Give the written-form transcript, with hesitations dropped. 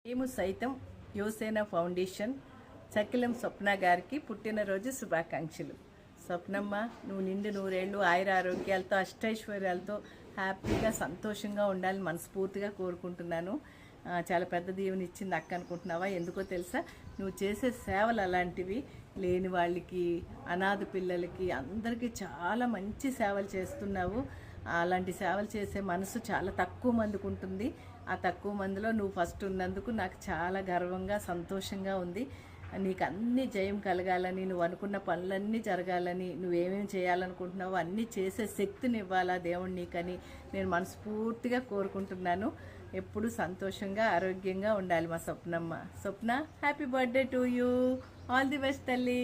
మేము సైతం యువసేన ఫౌండేషన్ చక్కిలం స్వప్న గారికి పుట్టినరోజు శుభాకాంక్షలు. స్వప్నమ్మ, నువ్వు నిండు నూరేళ్ళు ఆయుర ఆరోగ్యాలతో అష్టైశ్వర్యాలతో హ్యాపీగా సంతోషంగా ఉండాలని మనస్ఫూర్తిగా కోరుకుంటున్నాను. చాలా పెద్ద దీవెని ఇచ్చింది అక్క అనుకుంటున్నావా? ఎందుకో తెలుసా, నువ్వు చేసే సేవలు అలాంటివి. లేని వాళ్ళకి, అనాథ పిల్లలకి అందరికీ చాలా మంచి సేవలు చేస్తున్నావు. అలాంటి సేవలు చేసే మనసు చాలా తక్కువ మందికి ఉంటుంది. ఆ తక్కువ మందిలో నువ్వు ఫస్ట్ ఉన్నందుకు నాకు చాలా గర్వంగా సంతోషంగా ఉంది. నీకు అన్ని జయం కలగాలని, నువ్వు అనుకున్న పనులన్నీ జరగాలని, నువ్వేమేమి చేయాలనుకుంటున్నావో అన్నీ చేసే శక్తిని ఇవ్వాలా దేవుడు నీకని నేను మనస్ఫూర్తిగా కోరుకుంటున్నాను. ఎప్పుడు సంతోషంగా ఆరోగ్యంగా ఉండాలి మా స్వప్నమ్మ. Swapna, happy birthday to you. All the best తల్లి.